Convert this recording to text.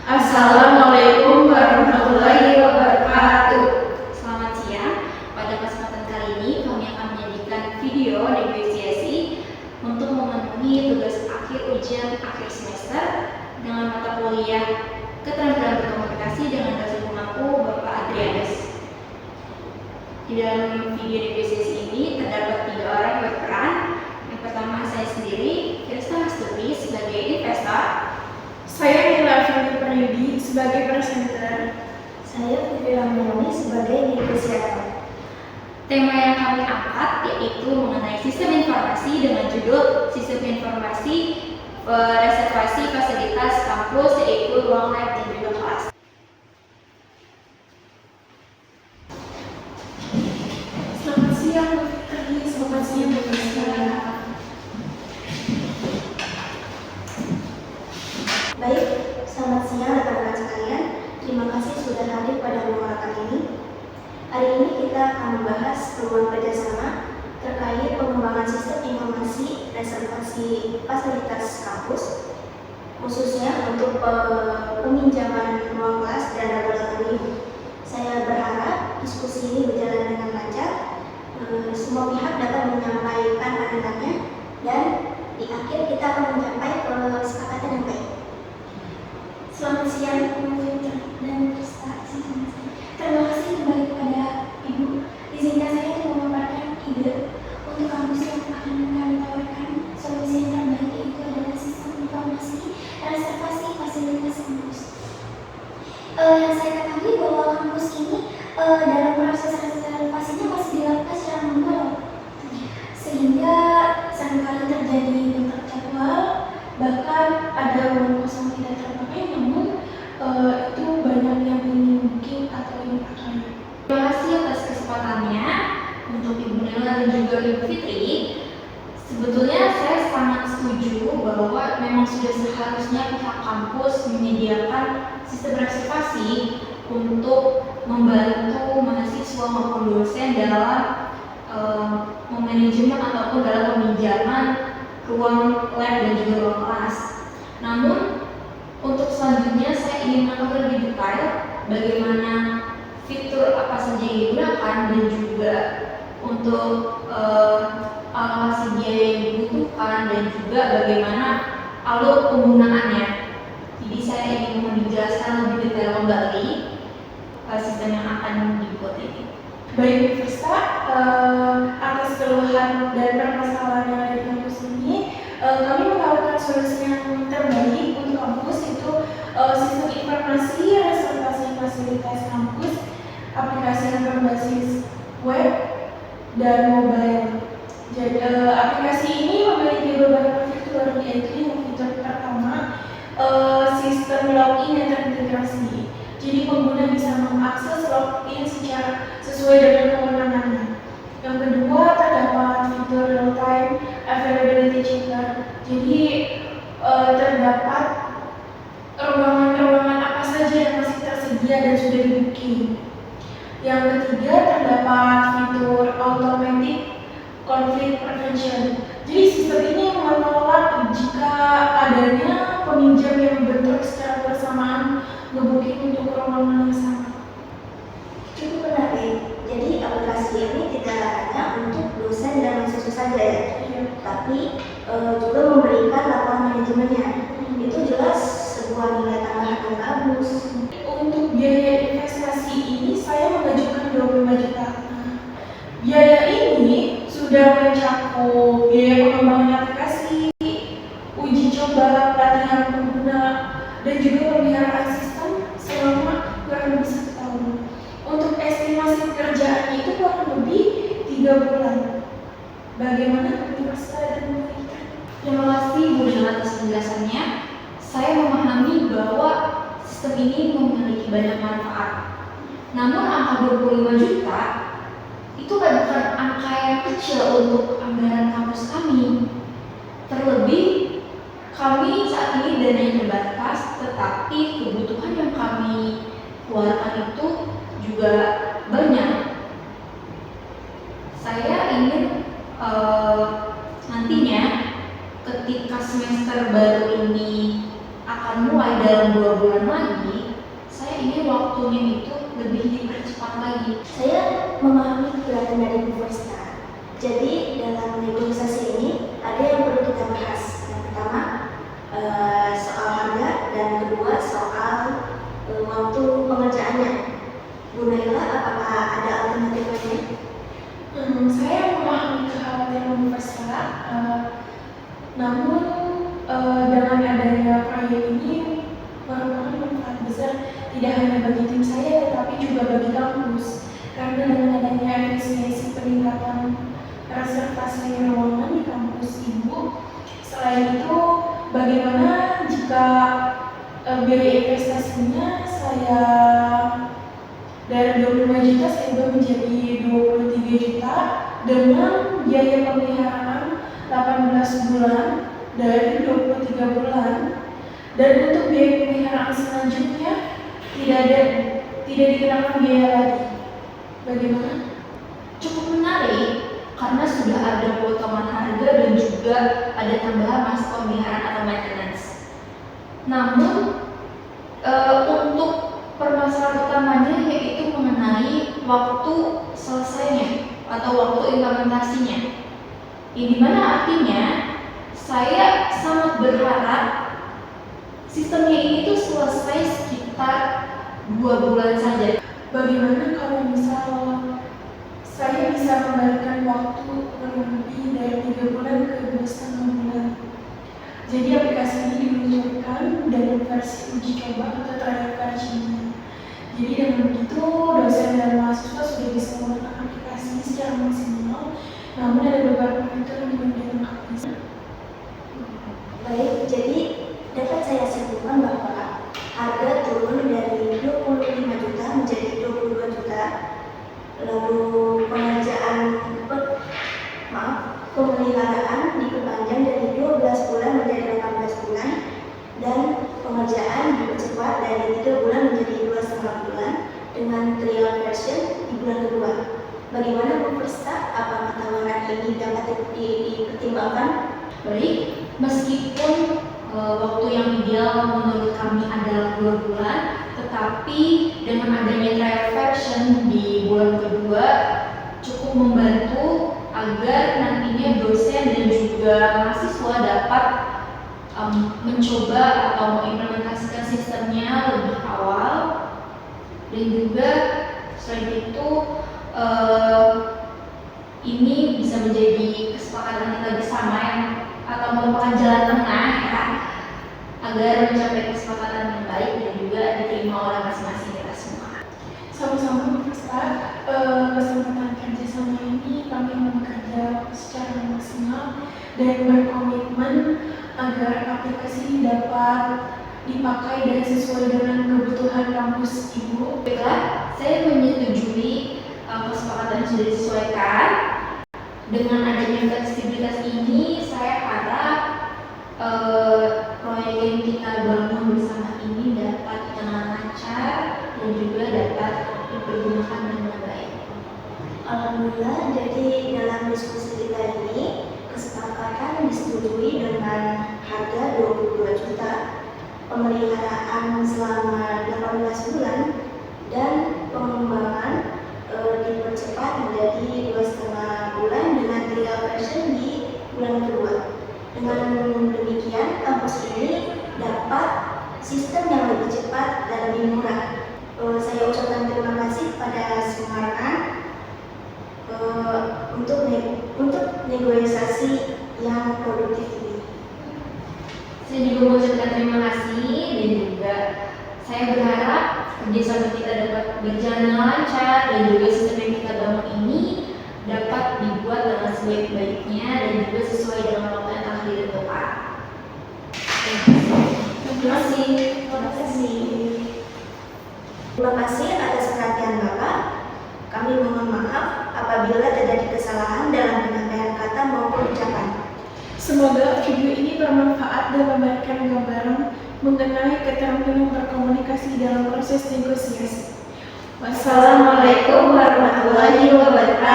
Assalamualaikum warahmatullahi wabarakatuh. Selamat siang. Pada kesempatan kali ini kami akan menyajikan video negosiasi untuk memenuhi tugas akhir ujian akhir semester dengan mata kuliah Keterampilan Berkomunikasi dengan dosen pemangku Bapak Adrianus. Di dalam video negosiasi ini terdapat 3 orang yang berperan. Yang pertama saya sendiri, Firsta Mastuti sebagai investor. Saya Nila Fandi Prayudi sebagai presenter. Saya Putri Ramani sebagai negosiator. Tema yang kami angkat yaitu mengenai sistem informasi dengan judul Sistem Informasi Reservasi Fasilitas Kampus, yaitu ruang lab dan juga kelas. Selamat siang, selamat siang, Baik, selamat siang rekan-rekan sekalian. Terima kasih sudah hadir pada ruangan ini. Hari ini kita akan membahas peluang kerjasama terkait pengembangan sistem informasi reservasi fasilitas kampus, khususnya untuk peminjaman ruang kelas dan laboratorium. Saya berharap diskusi ini berjalan dengan lancar. Semua pihak dapat menyampaikan pandangannya dan di akhir kita akan mencapai kesepakatan yang baik. Selamat siang, dan prestasi. Terima kasih kembali kepada Ibu. Izinkan saya untuk memaparkan ide untuk kampus yang akan kami tawarkan. Solusi yang terbaik itu adalah sistem informasi reservasi fasilitas kampus. Yang saya ketahui bahwa kampus ini dalam proses reservasinya masih dilakukan secara manual, sehingga seringkali terjadi bentrok jadwal, bahkan ada ruang kosong tidak terpakai, namun itu banyak yang ingin booking atau ingin pakai. Terima kasih atas kesempatannya untuk Ibu Nela dan juga Ibu Fitri. Sebetulnya saya sangat setuju bahwa memang sudah seharusnya pihak kampus menyediakan sistem reservasi untuk membantu mahasiswa maupun dosen dalam memanajemen ataupun dalam peminjaman ruang lab dan juga ruang kelas. Namun untuk selanjutnya saya ingin mengetahui lebih detail bagaimana fitur apa saja yang digunakan dan juga untuk alokasi biaya yang dibutuhkan dan juga bagaimana alur penggunaannya. Jadi saya ingin menjelaskan lebih detail kembali sistem yang akan dibuat ini. Baik, Firsta, atas keluhan dan permasalahan yang ada di kampus ini, kami menawarkan solusi yang terbaik untuk kampus, yaitu sistem informasi reservasi fasilitas kampus, aplikasi yang berbasis web dan mobile. Jadi aplikasi ini memiliki beberapa fitur, yaitu yang fitur pertama, sistem login yang terintegrasi. Jadi pengguna bisa mengakses login secara sesuai dengan kewenangannya. Yang kedua, terdapat fitur real time availability checker. Jadi terdapat ruangan-ruangan apa saja yang masih tersedia dan sudah di booking. Yang ketiga, terdapat fitur automatic conflict prevention. Jadi sistem ini menolak jika adanya peminjam yang bentrok secara bersamaan nge-booking untuk ruangan yang sama. Cukup menarik. Jadi aplikasi ini tidak hanya untuk dosen dan mahasiswa saja ya, tapi juga memberikan laporan manajemennya. Itu jelas sebuah nilai tambahan yang bagus. Untuk biaya investasi ini saya mengajukan 25 juta. Biaya ini sudah mencakup biaya pengembangan aplikasi, uji coba, pelatihan pengguna, dan juga pemeliharaan sistem selama kurang lebih 1 tahun. Untuk estimasi pekerjaannya itu kurang lebih 3 bulan. Bagaimana Universitas dan Pendidikan? Terima kasih Bu Nela atas penjelasannya. Saya memahami bahwa sistem ini memiliki banyak manfaat. Namun angka 25 juta itu bukan angka yang kecil untuk anggaran kampus kami. Terlebih kami saat ini dananya terbatas, tetapi kebutuhan yang kami keluarkan itu juga banyak. Saya ingin nantinya ketika semester baru ini akan mulai dalam 2 bulan lagi, saya ingin waktunya itu lebih dipercepat lagi. Saya memahami keberatan dari Bu Versta. Jadi dalam negosiasi ini ada yang perlu kita bahas. Yang pertama soal harga dan kedua soal waktu pengerjaannya. Bu Naila, apakah ada alternatif lainnya? Saya memahami kekhawatiran Bu Versta, namun dengan adanya proyek ini merupakan manfaat besar tidak hanya bagi tim saya tetapi juga bagi kampus, karena dengan adanya efisiensi peningkatan reservasi ruangan di kampus Ibu. Selain itu, bagaimana jika biaya investasinya saya dari 25 juta saya ubah menjadi 23 juta dengan biaya pemeliharaan 18 bulan dari 23 bulan, dan untuk biaya pemeliharaan selanjutnya tidak dikenakan biaya lagi. Bagaimana? Cukup menarik karena sudah ada potongan harga dan juga ada tambahan masa pemeliharaan atau maintenance. Namun untuk permasalahan utamanya yaitu mengenai waktu selesainya atau waktu implementasinya. Yang dimana artinya saya sangat berharap sistemnya ini tuh selesai sekitar 2 bulan saja. Bagaimana kalau misal saya bisa memberikan waktu lebih dari 3 bulan ke 2,5 bulan? Jadi aplikasi ini diluncurkan dengan versi uji coba atau trial version-nya. Jadi dengan begitu dosen dan mahasiswa sudah bisa menggunakan aplikasi ini secara maksimal, namun ada beberapa fitur yang belum dilengkapi. Baik, jadi dapat saya simpulkan bahwa harga turun dari 25 juta menjadi 22 juta. Lalu pemeliharaan diperpanjang dari 12 bulan menjadi 18 bulan dan pengerjaan dipercepat dari 3 bulan menjadi 2,5 bulan dengan trial version di bulan kedua. Bagaimana Bu Versta? Apakah tawaran ini dapat dipertimbangkan? Baik, meskipun waktu yang ideal menurut kami adalah 2 bulan, tetapi dengan adanya trial version di bulan kedua cukup membantu agar nantinya dosen dan juga mahasiswa dapat mencoba atau mengimplementasikan sistemnya lebih awal, dan juga selain itu ini bisa menjadi kesepakatan kita bersama yang atau merupakan jalan tengah ya, agar mencapai kesepakatan yang baik dan juga diterima oleh masing-masing kita semua. Sama-sama Bu Versta, kesempatan kerjasama ini kami bekerja secara maksimal dan berkomitmen agar aplikasi dapat dipakai dan sesuai dengan kebutuhan kampus Ibu. Baiklah, saya menyetujui kesepakatan yang sudah disesuaikan. Dengan adanya fleksibilitas ini, saya harap proyek yang kita bangun bersama ini dapat jalan lancar dan juga dapat dipergunakan dengan baik. Alhamdulillah, jadi dalam diskusi kita ini kesepakatan disetujui dengan harga 22 juta, pemeliharaan selama 18 bulan, dan pengembangan dipercepat menjadi 2,5 bulan dengan trial version di bulan kedua. Dengan demikian, kampus ini dapat sistem yang lebih cepat dan lebih murah. Saya ucapkan terima kasih kepada semua rekan untuk negosiasi yang produktif ini. Saya juga mengucapkan terima kasih dan juga saya berharap kerjasama kita dapat berjalan lancar dan juga sistem yang kita bangun ini dapat dibuat dengan sebaik-baiknya dan juga sesuai dengan waktu yang telah ditentukan. Terima kasih. Terima kasih. Terima kasih atas perhatian Bapak. Kami mohon maaf apabila terjadi kesalahan dalam penyampaian kata maupun ucapan. Semoga video ini bermanfaat dan memberikan gambaran mengenai keterampilan berkomunikasi dalam proses negosiasi. Wassalamualaikum warahmatullahi wabarakatuh.